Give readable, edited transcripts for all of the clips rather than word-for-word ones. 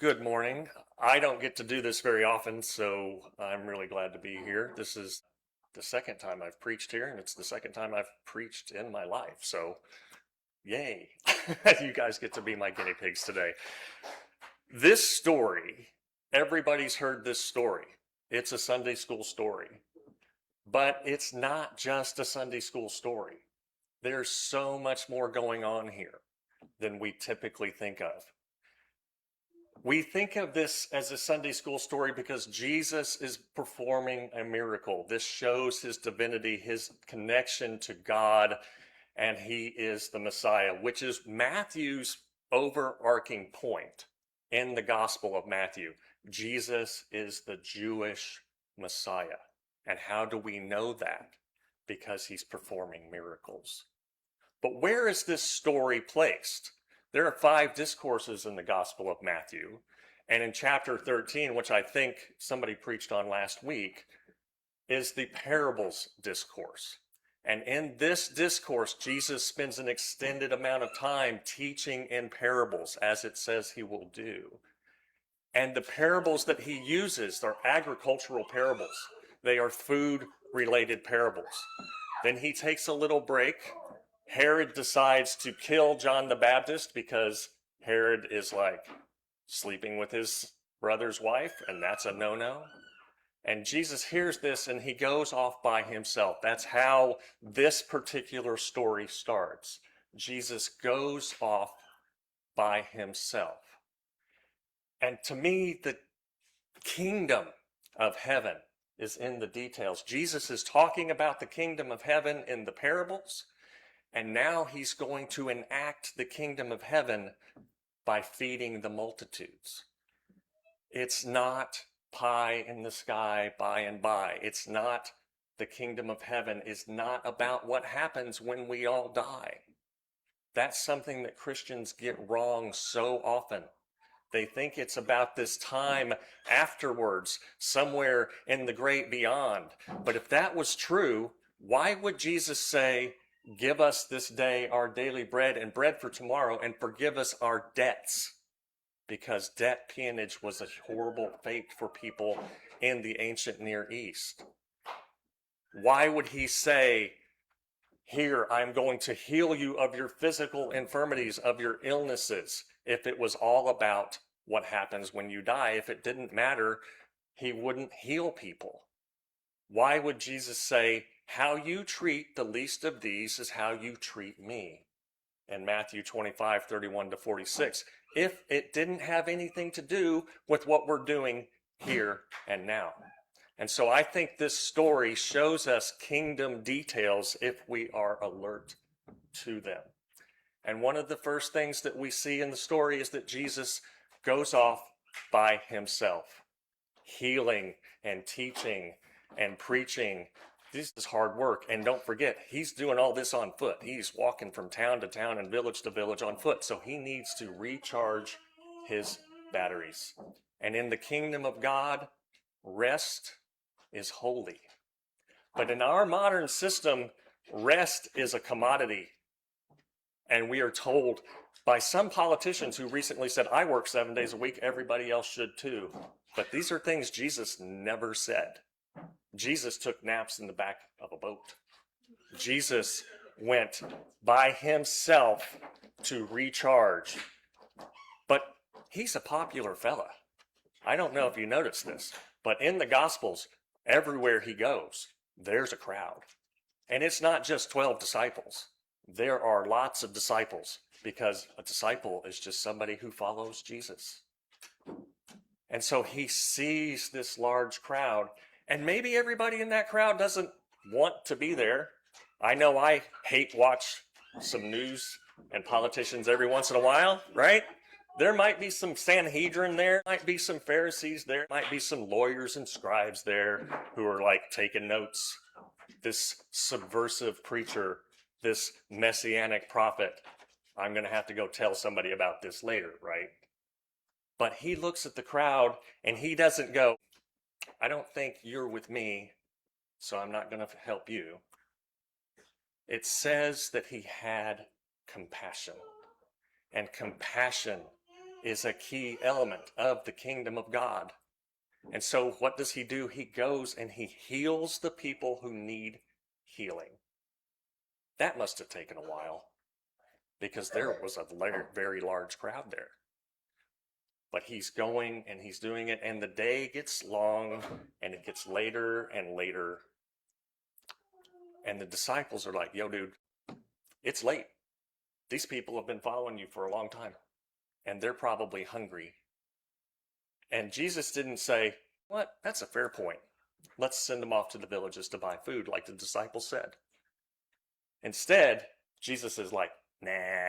Good morning. I don't get to do this very often, so I'm really glad to be here. This is the second time I've preached here, and it's the second time I've preached in my life. So, yay. You guys get to be my guinea pigs today. This story, everybody's heard this story. It's a Sunday school story. But it's not just a Sunday school story. There's so much more going on here than we typically think of. We think of this as a Sunday school story because Jesus is performing a miracle. This shows his divinity, his connection to God, and he is the Messiah, which is Matthew's overarching point in the Gospel of Matthew. Jesus is the Jewish Messiah. And how do we know that? Because he's performing miracles. But where is this story placed? There are 5 discourses in the Gospel of Matthew, and in chapter 13, which I think somebody preached on last week, is the parables discourse. And in this discourse, Jesus spends an extended amount of time teaching in parables, as it says he will do. And the parables that he uses are agricultural parables. They are food-related parables. Then he takes a little break. Herod decides to kill John the Baptist because Herod is like sleeping with his brother's wife, and that's a no-no. And Jesus hears this and he goes off by himself. That's how this particular story starts. Jesus goes off by himself. And to me, the kingdom of heaven is in the details. Jesus is talking about the kingdom of heaven in the parables. And now he's going to enact the kingdom of heaven by feeding the multitudes. It's not pie in the sky by and by. It's not, the kingdom of heaven is not about what happens when we all die. That's something that Christians get wrong so often. They think it's about this time afterwards, somewhere in the great beyond. But if that was true, why would Jesus say, "Give us this day our daily bread and bread for tomorrow, and forgive us our debts"? Because debt peonage was a horrible fate for people in the ancient Near East. Why would he say, "Here, I'm going to heal you of your physical infirmities, of your illnesses," if it was all about what happens when you die? If it didn't matter, he wouldn't heal people. Why would Jesus say, "How you treat the least of these is how you treat me," in Matthew 25:31-46, if it didn't have anything to do with what we're doing here and now? And so I think this story shows us kingdom details if we are alert to them. And one of the first things that we see in the story is that Jesus goes off by himself, healing and teaching and preaching. This is hard work. And don't forget, he's doing all this on foot. He's walking from town to town and village to village on foot. So he needs to recharge his batteries. And in the kingdom of God, rest is holy. But in our modern system, rest is a commodity. And we are told by some politicians who recently said, "I work 7 days a week, everybody else should too." But these are things Jesus never said. Jesus took naps in the back of a boat. Jesus went by himself to recharge. But he's a popular fella. I don't know if you noticed this, but in the Gospels, everywhere he goes, there's a crowd. And it's not just 12 disciples. There are lots of disciples, because a disciple is just somebody who follows Jesus. And so he sees this large crowd, and maybe everybody in that crowd doesn't want to be there. I know I hate watch some news and politicians every once in a while, right? There might be some Sanhedrin there, might be some Pharisees there, might be some lawyers and scribes there who are like taking notes. This subversive preacher, this messianic prophet, I'm going to have to go tell somebody about this later, right? But he looks at the crowd and he doesn't go, "I don't think you're with me, so I'm not going to help you." It says that he had compassion. And compassion is a key element of the kingdom of God. And so what does he do? He goes and he heals the people who need healing. That must have taken a while because there was a very large crowd there. But he's going and he's doing it, and the day gets long and it gets later and later. And the disciples are like, yo, dude, it's late. These people have been following you for a long time, and they're probably hungry. And Jesus didn't say, what? That's a fair point. Let's send them off to the villages to buy food, like the disciples said. Instead, Jesus is like, nah,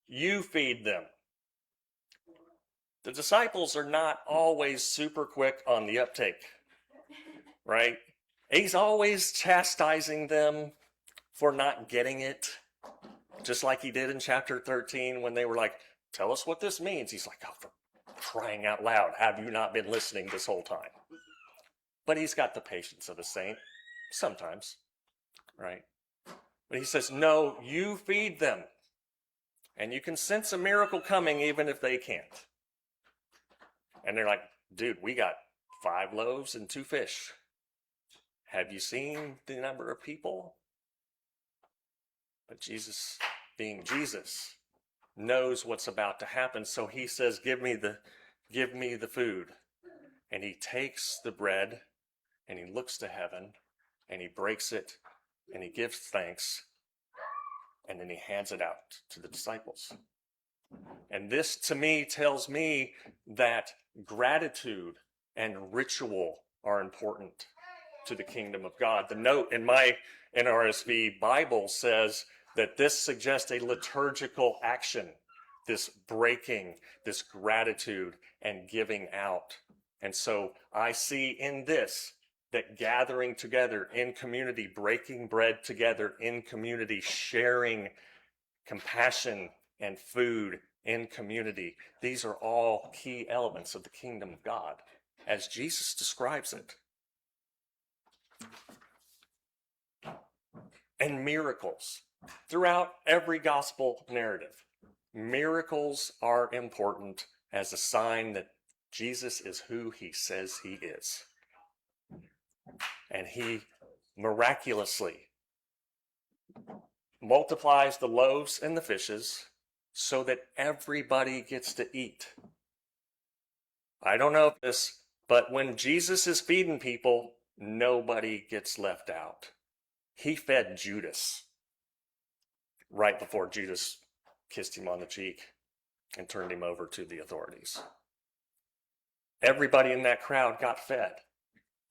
you feed them. The disciples are not always super quick on the uptake, right? He's always chastising them for not getting it, just like he did in chapter 13 when they were like, tell us what this means. He's like, oh, for crying out loud, have you not been listening this whole time? But he's got the patience of a saint, sometimes, right? But he says, no, you feed them. And you can sense a miracle coming even if they can't. And they're like, dude, we got 5 loaves and 2 fish. Have you seen the number of people? But Jesus, being Jesus, knows what's about to happen. So he says, give me the food. And he takes the bread and he looks to heaven and he breaks it and he gives thanks. And then he hands it out to the disciples. And this, to me, tells me that gratitude and ritual are important to the kingdom of God. The note in my NRSV Bible says that this suggests a liturgical action, this breaking, this gratitude and giving out. And so I see in this that gathering together in community, breaking bread together in community, sharing compassion and food in community. These are all key elements of the kingdom of God as Jesus describes it. And miracles. Throughout every gospel narrative, miracles are important as a sign that Jesus is who he says he is. And he miraculously multiplies the loaves and the fishes so that everybody gets to eat. I don't know this, but when Jesus is feeding people, nobody gets left out. He fed Judas right before Judas kissed him on the cheek and turned him over to the authorities. Everybody in that crowd got fed.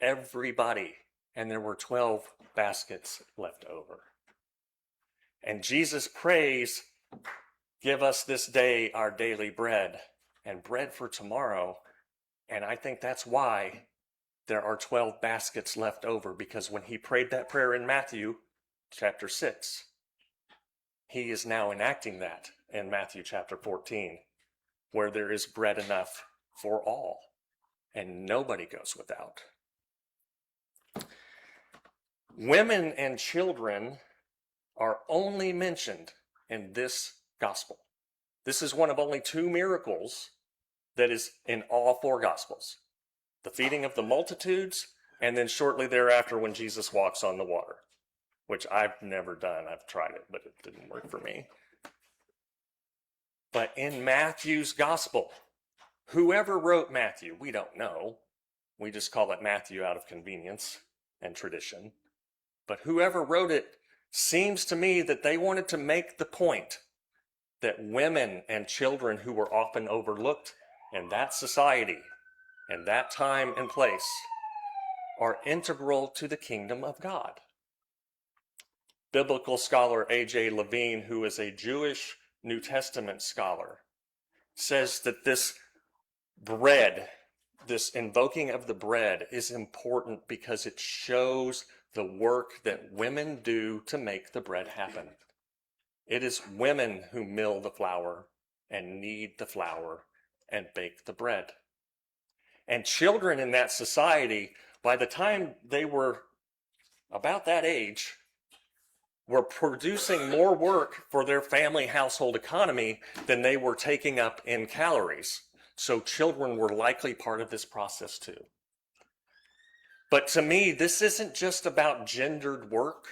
Everybody. And there were 12 baskets left over. And Jesus prays, give us this day our daily bread and bread for tomorrow. And I think that's why there are 12 baskets left over, because when he prayed that prayer in Matthew chapter 6, he is now enacting that in Matthew chapter 14, where there is bread enough for all and nobody goes without. Women and children are only mentioned in this gospel. This is one of only 2 miracles that is in all 4 gospels. The feeding of the multitudes, and then shortly thereafter when Jesus walks on the water, which I've never done. I've tried it, but it didn't work for me. But in Matthew's gospel, whoever wrote Matthew, we don't know. We just call it Matthew out of convenience and tradition. But whoever wrote it seems to me that they wanted to make the point that women and children who were often overlooked in that society, in that time and place, are integral to the kingdom of God. Biblical scholar A.J. Levine, who is a Jewish New Testament scholar, says that this bread, this invoking of the bread, is important because it shows the work that women do to make the bread happen. It is women who mill the flour and knead the flour and bake the bread. And children in that society, by the time they were about that age, were producing more work for their family household economy than they were taking up in calories. So children were likely part of this process too. But to me, this isn't just about gendered work,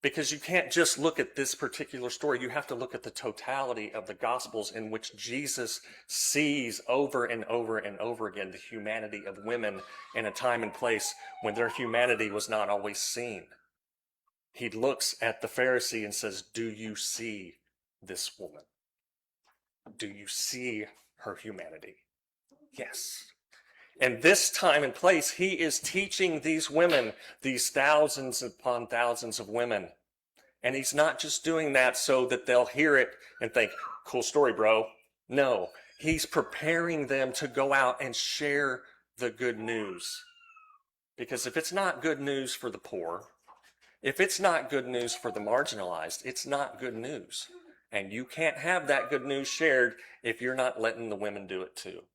because you can't just look at this particular story. You have to look at the totality of the Gospels, in which Jesus sees over and over and over again the humanity of women in a time and place when their humanity was not always seen. He looks at the Pharisee and says, "Do you see this woman? Do you see her humanity?" Yes. And this time and place, he is teaching these women, these thousands upon thousands of women. And he's not just doing that so that they'll hear it and think, "Cool story, bro." No, he's preparing them to go out and share the good news. Because if it's not good news for the poor, if it's not good news for the marginalized, it's not good news. And you can't have that good news shared if you're not letting the women do it too.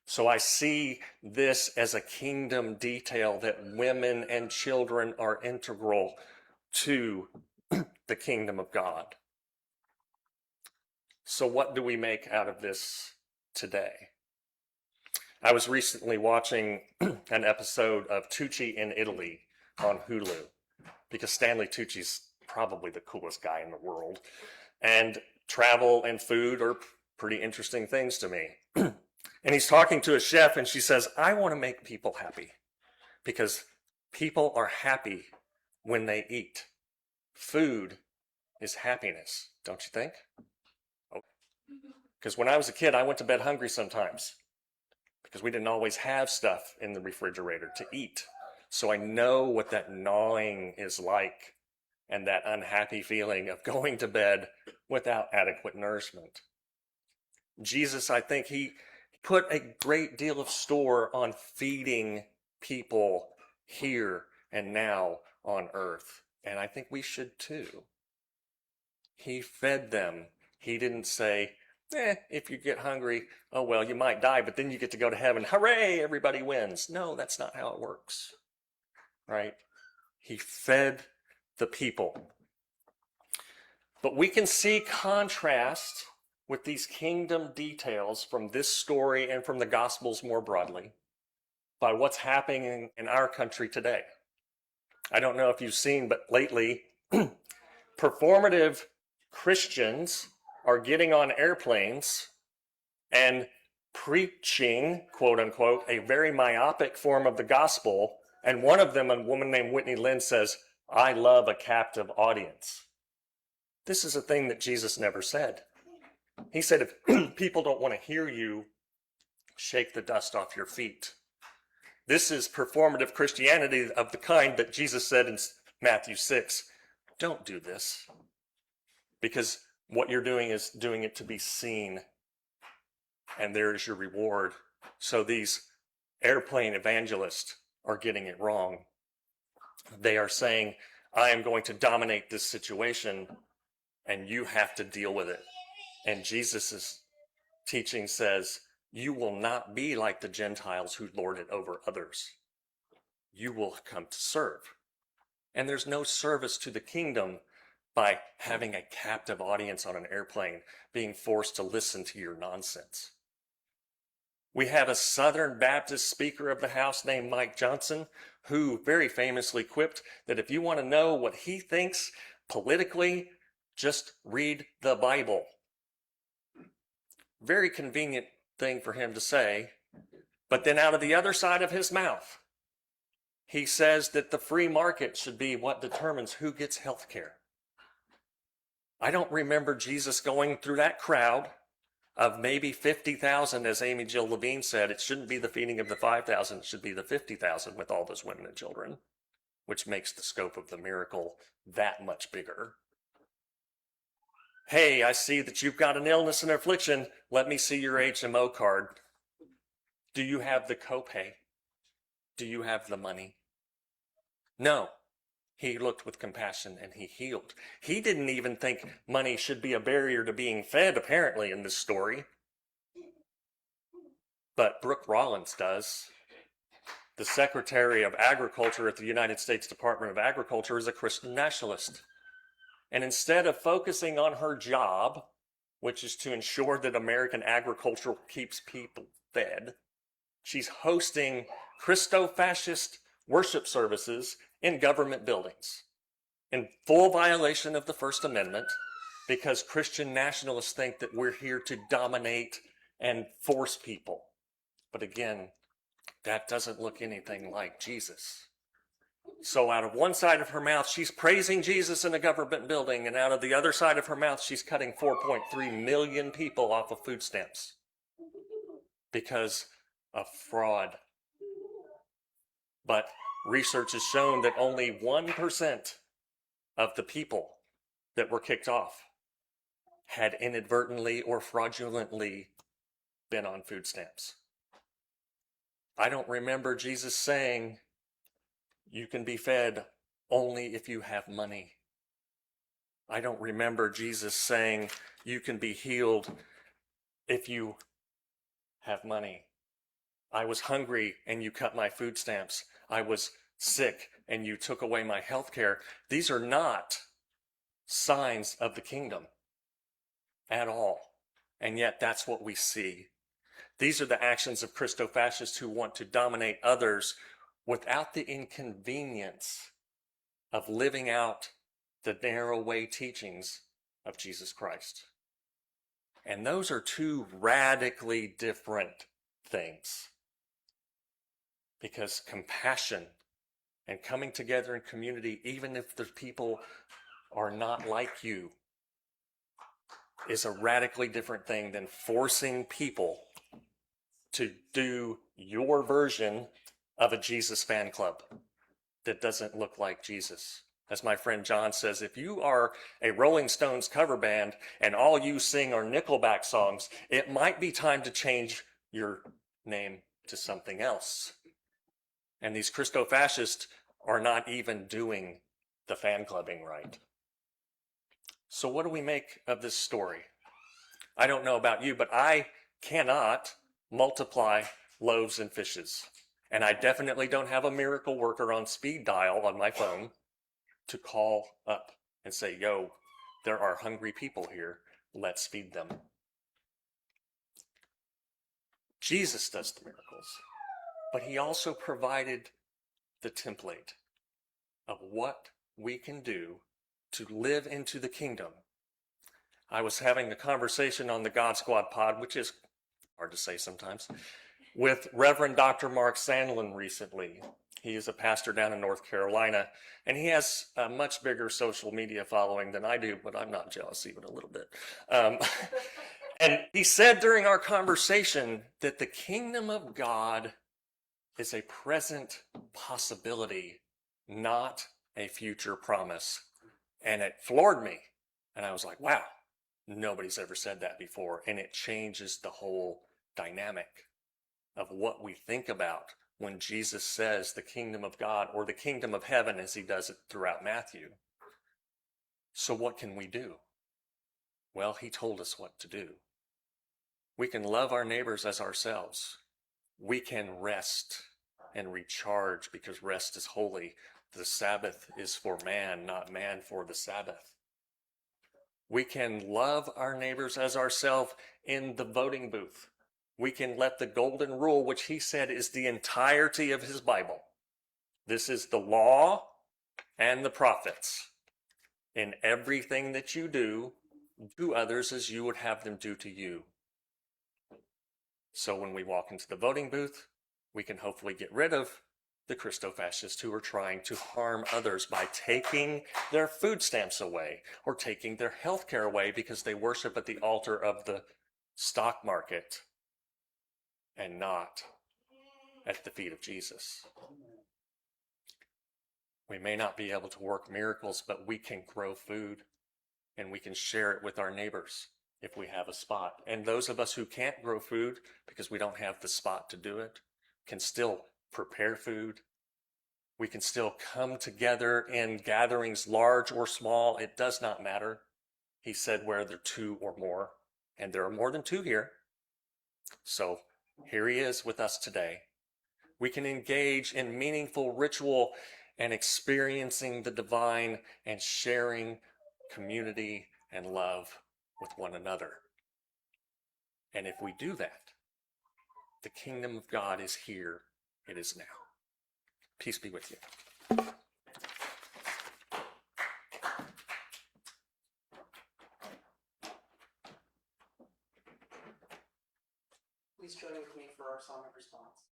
So I see this as a kingdom detail, that women and children are integral to the kingdom of God. So what do we make out of this today? I was recently watching an episode of Tucci in Italy on Hulu, because Stanley Tucci's probably the coolest guy in the world. And travel and food are pretty interesting things to me. And he's talking to a chef, and she says, "I want to make people happy, because people are happy when they eat. Food is happiness, don't you think?" Because when I was a kid, I went to bed hungry sometimes, because we didn't always have stuff in the refrigerator to eat. So I know what that gnawing is like, and that unhappy feeling of going to bed without adequate nourishment. Jesus, I think he put a great deal of store on feeding people here and now on earth. And I think we should too. He fed them. He didn't say, if you get hungry, oh well, you might die, but then you get to go to heaven. Hooray, everybody wins. No, that's not how it works. Right? He fed the people. But we can see contrast with these kingdom details from this story and from the Gospels more broadly by what's happening in our country today. I don't know if you've seen, but lately, performative Christians are getting on airplanes and preaching, quote unquote, a very myopic form of the gospel. And one of them, a woman named Whitney Lynn, says, "I love a captive audience." This is a thing that Jesus never said. He said, if people don't want to hear you, shake the dust off your feet. This is performative Christianity of the kind that Jesus said in Matthew 6. Don't do this, because what you're doing is doing it to be seen, and there is your reward. So these airplane evangelists are getting it wrong. They are saying, I am going to dominate this situation, and you have to deal with it. And Jesus' teaching says, you will not be like the Gentiles who lord it over others. You will come to serve. And there's no service to the kingdom by having a captive audience on an airplane, being forced to listen to your nonsense. We have a Southern Baptist Speaker of the House named Mike Johnson, who very famously quipped that if you want to know what he thinks politically, just read the Bible. Very convenient thing for him to say, but then out of the other side of his mouth, he says that the free market should be what determines who gets health care. I don't remember Jesus going through that crowd of maybe 50,000, as Amy Jill Levine said. It shouldn't be the feeding of the 5,000, it should be the 50,000 with all those women and children, which makes the scope of the miracle that much bigger. Hey, I see that you've got an illness and affliction. Let me see your HMO card. Do you have the copay? Do you have the money? No. He looked with compassion and he healed. He didn't even think money should be a barrier to being fed, apparently, in this story. But Brooke Rollins does. The Secretary of Agriculture at the United States Department of Agriculture is a Christian nationalist. And instead of focusing on her job, which is to ensure that American agriculture keeps people fed, she's hosting Christo-fascist worship services in government buildings in full violation of the First Amendment, because Christian nationalists think that we're here to dominate and force people. But again, that doesn't look anything like Jesus. So out of one side of her mouth, she's praising Jesus in a government building, and out of the other side of her mouth, she's cutting 4.3 million people off of food stamps because of fraud. But research has shown that only 1% of the people that were kicked off had inadvertently or fraudulently been on food stamps. I don't remember Jesus saying, you can be fed only if you have money. I don't remember Jesus saying, you can be healed if you have money. I was hungry and you cut my food stamps. I was sick and you took away my health care. These are not signs of the kingdom at all. And yet that's what we see. These are the actions of Christo-fascists who want to dominate others without the inconvenience of living out the narrow way teachings of Jesus Christ. And those are two radically different things. Because compassion and coming together in community, even if the people are not like you, is a radically different thing than forcing people to do your version of a Jesus fan club that doesn't look like Jesus. As my friend John says, if you are a Rolling Stones cover band and all you sing are Nickelback songs, it might be time to change your name to something else. And these Christo-fascists are not even doing the fan clubbing right. So what do we make of this story? I don't know about you, but I cannot multiply loaves and fishes. And I definitely don't have a miracle worker on speed dial on my phone to call up and say, yo, there are hungry people here. Let's feed them. Jesus does the miracles, but he also provided the template of what we can do to live into the kingdom. I was having a conversation on the God Squad pod, which is hard to say sometimes, with Reverend Dr. Mark Sandlin recently. He is a pastor down in North Carolina, and he has a much bigger social media following than I do, but I'm not jealous even a little bit. And he said during our conversation that the kingdom of God is a present possibility, not a future promise. And it floored me. And I was like, wow, nobody's ever said that before. And it changes the whole dynamic of what we think about when Jesus says the kingdom of God or the kingdom of heaven, as he does it throughout Matthew. So what can we do? Well, he told us what to do. We can love our neighbors as ourselves. We can rest and recharge because rest is holy. The Sabbath is for man, not man for the Sabbath. We can love our neighbors as ourselves in the voting booth. We can let the golden rule, which he said is the entirety of his Bible. This is the law and the prophets. In everything that you do, do others as you would have them do to you. So when we walk into the voting booth, we can hopefully get rid of the Christo-fascists who are trying to harm others by taking their food stamps away or taking their health care away because they worship at the altar of the stock market and not at the feet of Jesus. We may not be able to work miracles, but we can grow food and we can share it with our neighbors if we have a spot. And those of us who can't grow food because we don't have the spot to do it can still prepare food. We can still come together in gatherings, large or small. It does not matter. He said where there are two or more, and there are more than two here. So here he is with us today. We can engage in meaningful ritual and experiencing the divine and sharing community and love with one another. And if we do that, the kingdom of God is here. It is now. Peace be with you. Please join with me for our song of response.